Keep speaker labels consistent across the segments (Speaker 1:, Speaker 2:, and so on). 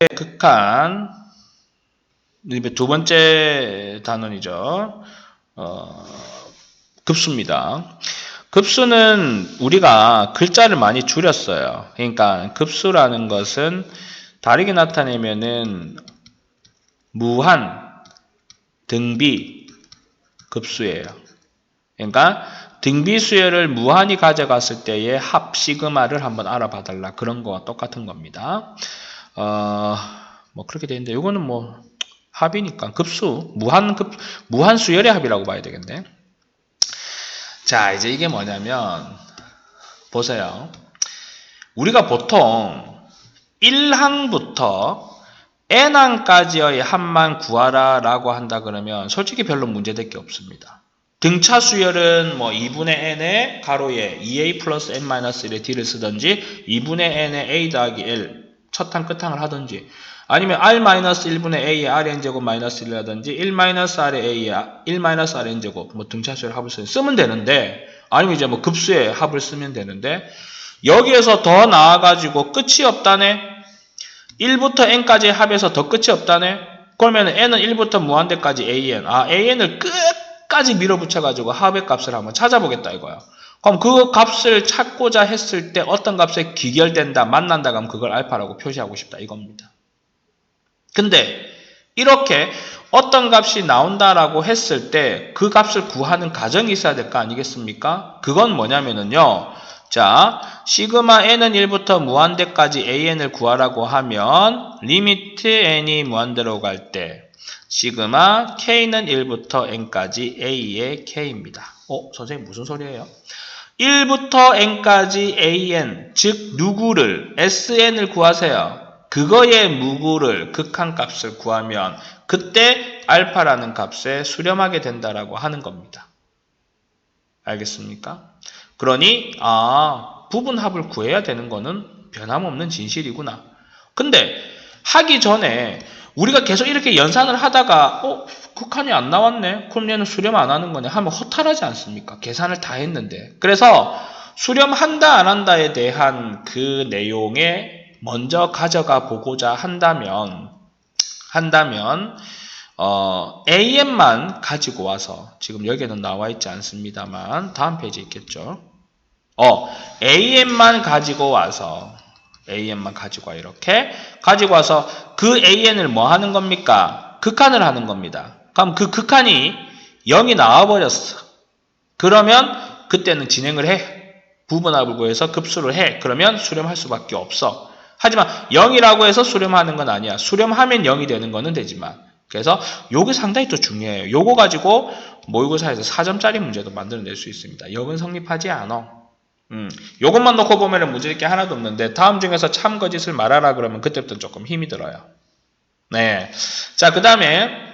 Speaker 1: 극한 두 번째 단원이죠. 급수입니다. 급수는 우리가 글자를 많이 줄였어요. 그러니까 급수라는 것은 다르게 나타내면은 무한, 등비, 급수예요. 그러니까 등비 수열을 무한히 가져갔을 때의 합 시그마를 한번 알아봐 달라. 그런 거와 똑같은 겁니다. 뭐 그렇게 되는데 이거는 뭐 합이니까 급수, 무한 수열의 합이라고 봐야 되겠네. 자, 이제 이게 뭐냐면 보세요. 우리가 보통 1항부터 n항까지의 합만 구하라 라고 한다 그러면 솔직히 별로 문제될 게 없습니다. 등차 수열은 뭐 2분의 n의 가로에 2a 플러스 n-1의 d를 쓰든지 2분의 n의 a 더하기 l 첫항 끝항을 하든지 아니면 r-1분의 a의 rn제곱 마이너스 1을 하든지 1-r의 a의 1-rn제곱 뭐 등차 수열 합을 쓰면 되는데 아니면 이제 뭐 급수의 합을 쓰면 되는데 여기에서 더 나아가지고 끝이 없다네. 1부터 n까지의 합에서 더 끝이 없다네. 그러면 n은 1부터 무한대까지 an. an을 끝까지 밀어붙여가지고 합의 값을 한번 찾아보겠다 이거야. 그럼 그 값을 찾고자 했을 때 어떤 값에 귀결된다, 만난다 그러면 그걸 알파라고 표시하고 싶다 이겁니다. 근데 이렇게 어떤 값이 나온다라고 했을 때 그 값을 구하는 가정이 있어야 될 거 아니겠습니까? 그건 뭐냐면은요. 자, 시그마 n은 1부터 무한대까지 an을 구하라고 하면 리미트 n이 무한대로 갈 때 시그마 k는 1부터 n까지 a의 k입니다. 선생님 무슨 소리예요? 1부터 n까지 an, 즉 누구를 sn을 구하세요. 그거의 무구를 극한값을 구하면 그때 알파라는 값에 수렴하게 된다라고 하는 겁니다. 알겠습니까? 그러니 부분합을 구해야 되는 거는 변함없는 진실이구나. 근데 하기 전에 우리가 계속 이렇게 연산을 하다가 극한이 안 나왔네. 그럼 얘는 수렴 안 하는 거네 하면 허탈하지 않습니까? 계산을 다 했는데. 그래서 수렴한다 안 한다에 대한 그 내용에 먼저 가져가 보고자 한다면 AN만 가지고 와서 지금 여기에는 나와 있지 않습니다만 다음 페이지에 있겠죠. AN만 가지고 와서 이렇게 가지고 와서 그 AN을 뭐 하는 겁니까? 극한을 하는 겁니다. 그럼 그 극한이 0이 나와버렸어. 그러면 그때는 진행을 해. 부분합을 구해서 급수를 해. 그러면 수렴할 수밖에 없어. 하지만 0이라고 해서 수렴하는 건 아니야. 수렴하면 0이 되는 거는 되지만. 그래서 요게 상당히 또 중요해요. 요거 가지고 모의고사에서 4점짜리 문제도 만들어낼 수 있습니다. 0은 성립하지 않아. 요것만 놓고 보면 문제될 게 하나도 없는데 다음 중에서 참 거짓을 말하라 그러면 그때부터 조금 힘이 들어요. 네. 자, 그 다음에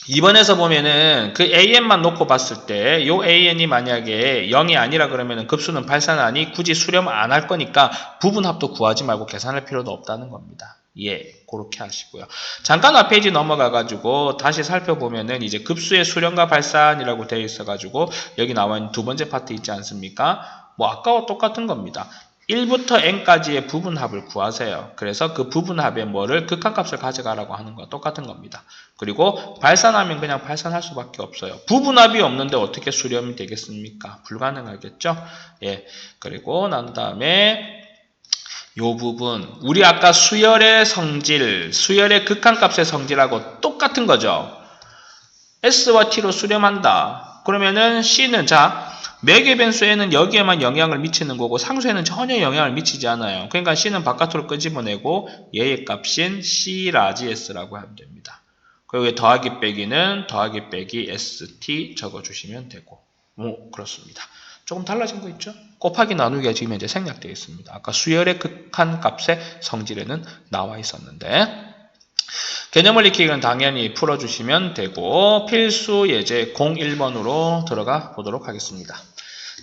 Speaker 1: 2번에서 보면은 그 AN만 놓고 봤을 때 요 AN이 만약에 0이 아니라 그러면은 급수는 발산하니 굳이 수렴 안 할 거니까 부분합도 구하지 말고 계산할 필요도 없다는 겁니다. 예, 그렇게 하시고요. 잠깐 앞 페이지 넘어가가지고 다시 살펴보면은 이제 급수의 수렴과 발산이라고 되어 있어가지고 여기 나와 있는 두 번째 파트 있지 않습니까? 뭐 아까와 똑같은 겁니다. 1부터 n까지의 부분합을 구하세요. 그래서 그 부분합의 뭐를 극한값을 가져가라고 하는 거와 똑같은 겁니다. 그리고 발산하면 그냥 발산할 수밖에 없어요. 부분합이 없는데 어떻게 수렴이 되겠습니까? 불가능하겠죠? 예. 그리고 난 다음에 요 부분 우리 아까 수열의 성질, 수열의 극한값의 성질하고 똑같은 거죠. S와 T로 수렴한다. 그러면은 C는 매개 변수에는 여기에만 영향을 미치는 거고 상수에는 전혀 영향을 미치지 않아요. 그러니까 C는 바깥으로 끄집어내고 얘의 값인 C 라지 S라고 하면 됩니다. 그리고 더하기 빼기는 더하기 빼기 ST 적어주시면 되고 그렇습니다. 조금 달라진 거 있죠? 곱하기 나누기가 지금 이제 생략되어 있습니다. 아까 수열의 극한값의 성질에는 나와 있었는데 개념을 익히기는 당연히 풀어주시면 되고 필수 예제 01번으로 들어가 보도록 하겠습니다.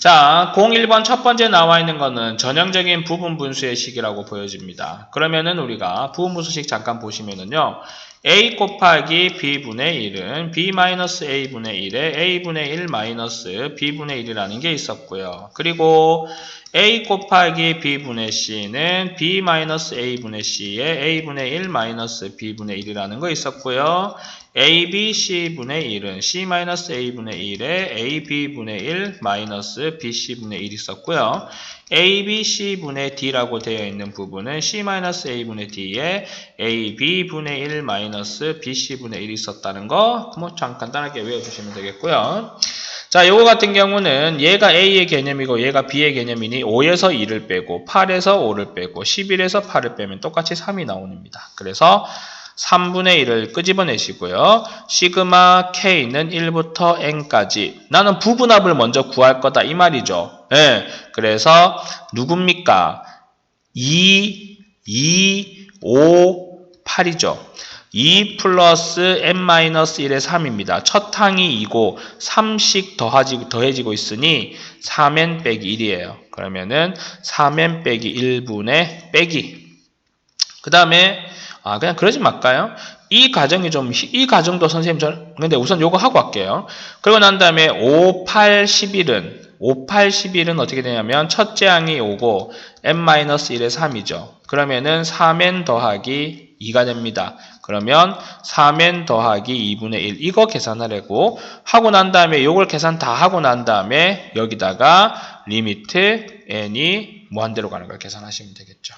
Speaker 1: 자, 01번 첫 번째 나와 있는 거는 전형적인 부분 분수의 식이라고 보여집니다. 그러면은 우리가 부분 분수식 잠깐 보시면은요. a 곱하기 b분의 1은 b-a분의 1에 a분의 1 마이너스 b분의 1이라는 게 있었고요. 그리고 a 곱하기 b분의 c는 b-a분의 c에 a분의 1 마이너스 b분의 1이라는 거 있었고요. abc분의 1은 c-a분의 1에 ab분의 1 마이너스 bc분의 1이 있었고요. abc분의 d라고 되어 있는 부분은 c-a분의 d에 ab분의 1 마이너스 bc분의 1이 있었다는 거 잠깐 간단하게 외워주시면 되겠고요. 자, 요거 같은 경우는 얘가 A의 개념이고 얘가 B의 개념이니 5에서 2를 빼고 8에서 5를 빼고 11에서 8을 빼면 똑같이 3이 나옵니다. 그래서 3분의 1을 끄집어내시고요. 시그마 K는 1부터 N까지. 나는 부분합을 먼저 구할 거다 이 말이죠. 네, 그래서 누굽니까? 2, 5, 8이죠. 2 플러스 n-1의 3입니다. 첫 항이 2고 3씩 더해지고 있으니 3n 빼기 1이에요. 그러면은 3n 빼기 1분의 빼기. 그 다음에 그냥 그러지 말까요? 이 과정도 선생님 근데 우선 요거 하고 할게요. 그리고 난 다음에 5, 8, 11은 어떻게 되냐면 첫째 항이 5고 n-1의 3이죠. 그러면은 3n 더하기 2가 됩니다. 그러면 3n 더하기 2분의 1 이거 계산하려고 하고 난 다음에 요걸 계산 다 하고 난 다음에 여기다가 리미트 n이 무한대로 가는 걸 계산하시면 되겠죠.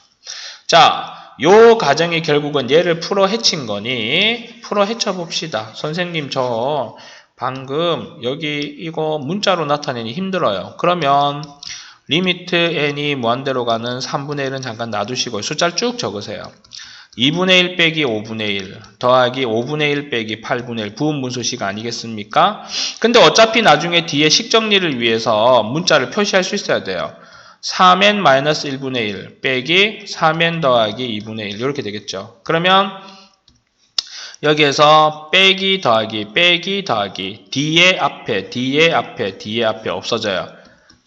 Speaker 1: 자, 요 과정이 결국은 얘를 풀어 헤친 거니 풀어 헤쳐 봅시다. 선생님 저 방금 여기 이거 문자로 나타내니 힘들어요. 그러면 리미트 n이 무한대로 가는 3분의 1은 잠깐 놔두시고 숫자를 쭉 적으세요. 2분의 1 빼기 5분의 1 더하기 5분의 1 빼기 8분의 1 부분분수식 아니겠습니까? 근데 어차피 나중에 뒤에 식정리를 위해서 문자를 표시할 수 있어야 돼요. 3n-1분의 1 빼기 3n 더하기 2분의 1 이렇게 되겠죠. 그러면 여기에서 빼기 더하기 뒤에 앞에 없어져요.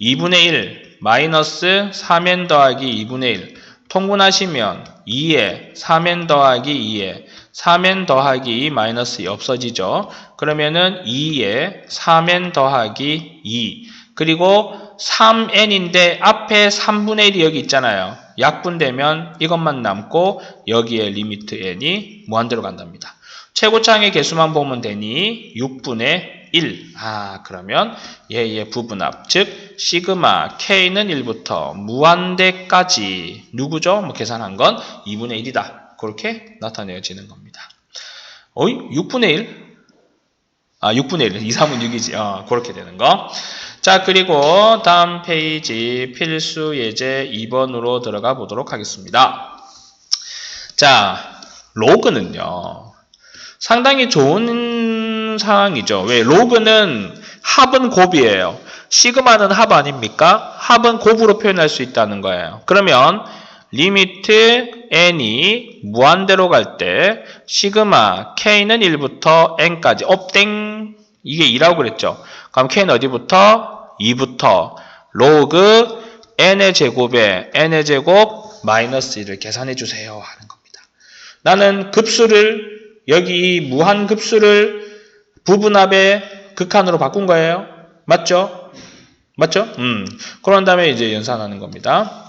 Speaker 1: 2분의 1 마이너스 3n 더하기 2분의 1 통분하시면 2에 3n 더하기 2에 3n 더하기 2 마이너스 2 없어지죠. 그러면은 2에 3n 더하기 2 그리고 3n인데 앞에 3분의 1이 여기 있잖아요. 약분되면 이것만 남고 여기에 리미트 n이 무한대로 간답니다. 최고차항의 개수만 보면 되니 6분의 1. 그러면 얘의 부분합, 즉 시그마 K는 1부터 무한대까지 누구죠? 계산한 건 2분의 1이다. 그렇게 나타내어지는 겁니다. 6분의 1? 6분의 1. 2, 3은 6이지. 그렇게 되는 거. 자, 그리고 다음 페이지 필수 예제 2번으로 들어가 보도록 하겠습니다. 자, 로그는요. 상당히 좋은 상황이죠. 왜? 로그는 합은 곱이에요. 시그마는 합 아닙니까? 합은 곱으로 표현할 수 있다는 거예요. 그러면 리미트 n이 무한대로 갈 때 시그마 k는 1부터 n까지 땡 이게 2라고 그랬죠. 그럼 k는 어디부터? 2부터 로그 n의 제곱에 n의 제곱 마이너스 1을 계산해 주세요 하는 겁니다. 나는 급수를 여기 무한급수를 부분합의 극한으로 바꾼 거예요. 맞죠? 맞죠? 그런 다음에 이제 연산하는 겁니다.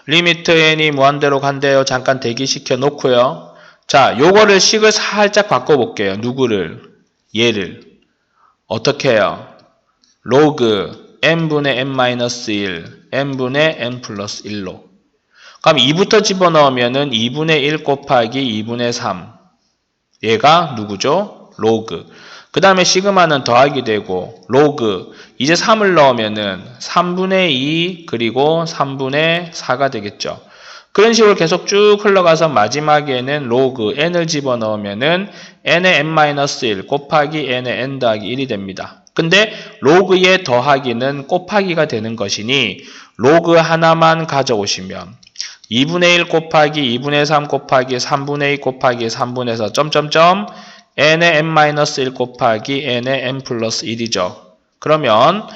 Speaker 1: 리미트 n이 무한대로 간대요. 잠깐 대기시켜 놓고요. 자, 요거를 식을 살짝 바꿔볼게요. 누구를? 얘를. 어떻게 해요? 로그 n분의 n-1, n분의 n 플러스 1로. 그럼 2부터 집어넣으면은 2분의 1 곱하기 2분의 3. 얘가 누구죠? 로그. 그 다음에 시그마는 더하기 되고 로그. 이제 3을 넣으면은 3분의 2 그리고 3분의 4가 되겠죠. 그런 식으로 계속 쭉 흘러가서 마지막에는 로그 n을 집어넣으면은 n의 n-1 곱하기 n의 n 더하기 1이 됩니다. 근데 로그의 더하기는 곱하기가 되는 것이니 로그 하나만 가져오시면 2분의 1 곱하기 2분의 3 곱하기 3분의 2 곱하기 3분의 4 점점점 n의 n-1 곱하기 n의 n 플러스 1이죠. 그러면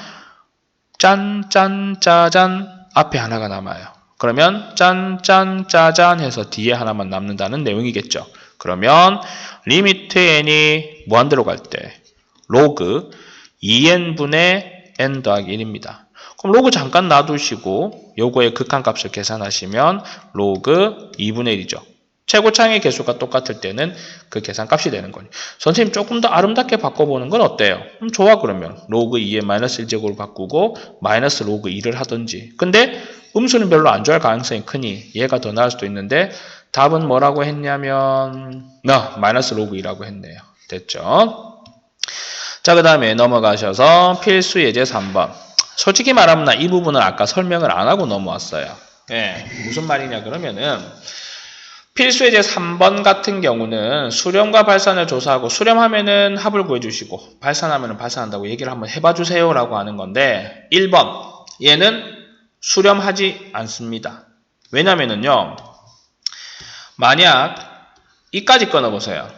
Speaker 1: 짠, 짠, 짜잔 앞에 하나가 남아요. 그러면 짠, 짠, 짜잔 해서 뒤에 하나만 남는다는 내용이겠죠. 그러면 리미트 n이 무한대로 갈 때 로그 2n분의 n 더하기 1입니다. 그럼 로그 잠깐 놔두시고 요거의 극한값을 계산하시면 로그 2분의 1이죠. 최고차항의 개수가 똑같을 때는 그 계산값이 되는 거니. 선생님 조금 더 아름답게 바꿔보는 건 어때요? 좋아 그러면 로그 2의 마이너스 1제곱을 바꾸고 마이너스 로그 2를 하든지. 근데 음수는 별로 안 좋아할 가능성이 크니 얘가 더 나을 수도 있는데 답은 뭐라고 했냐면 마이너스 로그 2라고 했네요. 됐죠? 자, 그 다음에 넘어가셔서 필수 예제 3번. 솔직히 말하면 나 이 부분은 아까 설명을 안 하고 넘어왔어요. 예, 무슨 말이냐 그러면은 필수 예제 3번 같은 경우는 수렴과 발산을 조사하고 수렴하면은 합을 구해주시고 발산하면은 발산한다고 얘기를 한번 해봐 주세요 라고 하는 건데 1번 얘는 수렴하지 않습니다. 왜냐면은요 만약 이까지 끊어보세요.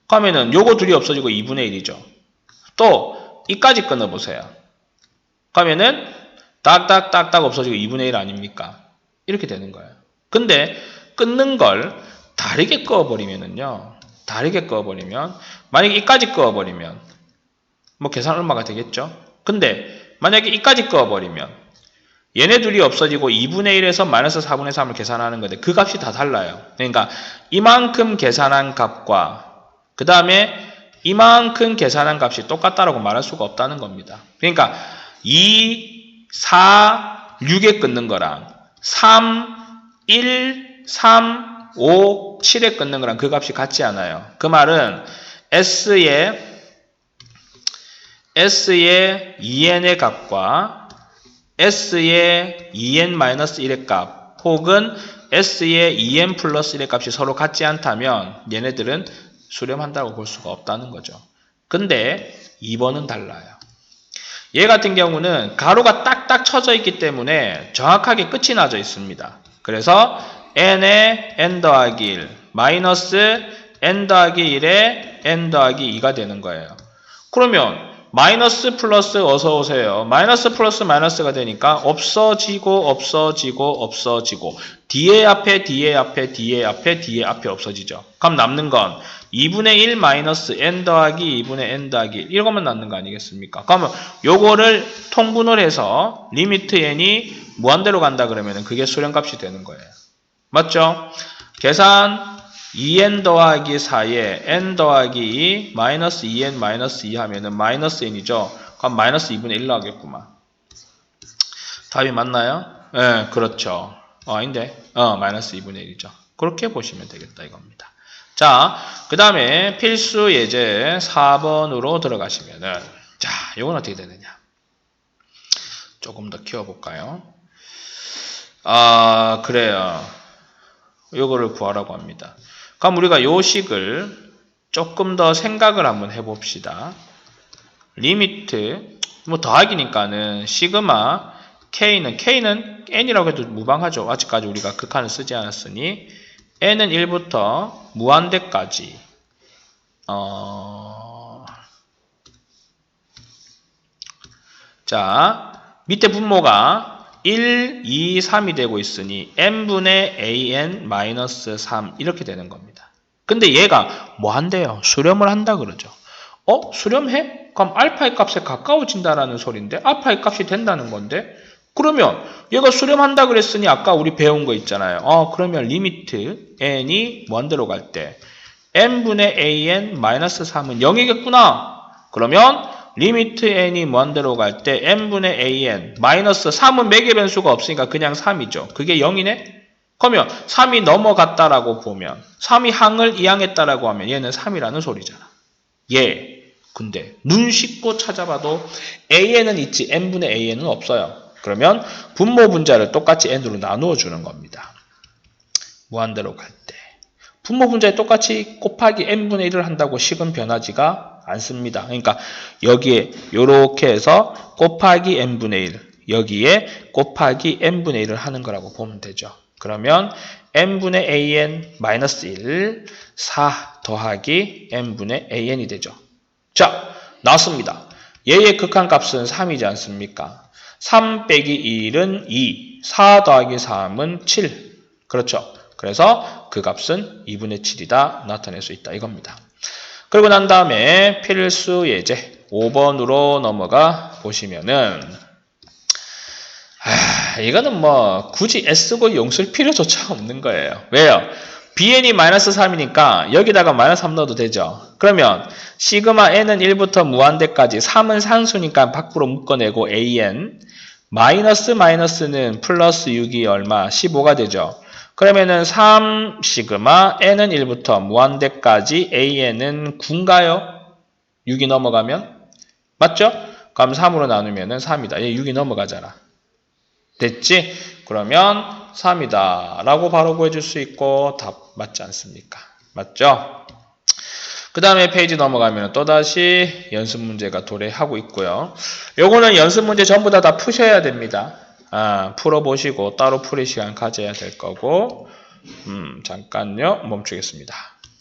Speaker 1: 그러면은 요거 둘이 없어지고 2분의 1이죠. 또 이까지 끊어보세요. 그러면은 딱딱딱딱 없어지고 2분의 1 아닙니까? 이렇게 되는 거예요. 근데 끊는 걸 다르게 꺼버리면은요. 다르게 꺼버리면 만약에 이까지 꺼버리면 뭐 계산 얼마가 되겠죠? 근데 만약에 이까지 꺼버리면 얘네 둘이 없어지고 2분의 1에서 마이너스 4분의 3을 계산하는 건데 그 값이 다 달라요. 그러니까 이만큼 계산한 값과 그 다음에 이만큼 계산한 값이 똑같다라고 말할 수가 없다는 겁니다. 그러니까 2, 4, 6에 끊는 거랑 3, 1, 3, 5, 7에 끊는 거랑 그 값이 같지 않아요. 그 말은 S의 2n의 값과 S의 2n-1의 값 혹은 S의 2n 플러스 1의 값이 서로 같지 않다면 얘네들은 수렴한다고 볼 수가 없다는 거죠. 근데 2번은 달라요. 얘 같은 경우는 가로가 딱딱 쳐져 있기 때문에 정확하게 끝이 나져 있습니다. 그래서 n에 n 더하기 1 마이너스 n 더하기 1에 n 더하기 2가 되는 거예요. 그러면 마이너스 플러스 어서 오세요. 마이너스 플러스 마이너스가 되니까 없어지고 없어지고 없어지고 뒤에 앞에 뒤에 앞에 뒤에 앞에 뒤에 앞에 없어지죠. 그럼 남는 건 2분의 1 마이너스 n 더하기 2분의 n 더하기 1 이것만 남는 거 아니겠습니까? 그러면 요거를 통분을 해서 리미트 n이 무한대로 간다 그러면 그게 수렴값이 되는 거예요. 맞죠? 계산 2n 더하기 4에 n 더하기 2 마이너스 2n 마이너스 2 하면은 마이너스 n이죠. 그럼 마이너스 2분의 1 나오겠구만. 답이 맞나요? 네, 그렇죠. 아닌데 마이너스 2분의 1이죠. 그렇게 보시면 되겠다 이겁니다. 자, 그 다음에 필수 예제 4번으로 들어가시면은 자, 이건 어떻게 되느냐? 조금 더 키워볼까요? 그래요. 요거를 구하라고 합니다. 그럼 우리가 요 식을 조금 더 생각을 한번 해봅시다. 리미트 뭐 더하기니까는 시그마 K는 N이라고 해도 무방하죠. 아직까지 우리가 극한을 쓰지 않았으니 N은 1부터 무한대까지 자 밑에 분모가 1, 2, 3이 되고 있으니 n분의 an-3 이렇게 되는 겁니다. 근데 얘가 뭐 한대요? 수렴을 한다 그러죠. 수렴해? 그럼 알파의 값에 가까워진다라는 소리인데 알파의 값이 된다는 건데 그러면 얘가 수렴한다 그랬으니 아까 우리 배운 거 있잖아요. 그러면 리미트 n이 무한대로 갈 때 n분의 an-3은 0이겠구나. 그러면 리미트 n이 무한대로 갈 때 n분의 an 마이너스 3은 매개 변수가 없으니까 그냥 3이죠. 그게 0이네? 그러면 3이 넘어갔다라고 보면 3이 항을 이항했다라고 하면 얘는 3이라는 소리잖아. 근데 눈 씻고 찾아봐도 an은 있지 n분의 an은 없어요. 그러면 분모 분자를 똑같이 n으로 나누어 주는 겁니다. 무한대로 갈 때. 분모 분자에 똑같이 곱하기 n분의 1을 한다고 식은 변하지가 않습니다. 그러니까 여기에 이렇게 해서 곱하기 n분의 1 여기에 곱하기 n분의 1을 하는 거라고 보면 되죠. 그러면 n분의 an 마이너스 1 4 더하기 n분의 an이 되죠. 자, 나왔습니다. 얘의 극한값은 3이지 않습니까? 3 빼기 1은 2 4 더하기 3은 7 그렇죠. 그래서 그 값은 2분의 7이다 나타낼 수 있다 이겁니다. 그리고 난 다음에 필수 예제 5번으로 넘어가 보시면은 이거는 뭐 굳이 애쓰고 용 쓸 필요조차 없는 거예요. 왜요? bn이 마이너스 3이니까 여기다가 마이너스 3 넣어도 되죠. 그러면 시그마 n은 1부터 무한대까지 3은 상수니까 밖으로 묶어내고 an 마이너스는 플러스 6이 얼마? 15가 되죠. 그러면은 3 시그마 n은 1부터 무한대까지 an은 9인가요? 6이 넘어가면? 맞죠? 그럼 3으로 나누면은 3이다. 얘 6이 넘어가잖아. 됐지? 그러면 3이다 라고 바로 구해줄 수 있고 답 맞지 않습니까? 맞죠? 그 다음에 페이지 넘어가면 또다시 연습 문제가 도래하고 있고요. 요거는 연습 문제 전부 다 푸셔야 됩니다. 풀어보시고 따로 풀이 시간 가져야 될 거고 잠깐요 멈추겠습니다.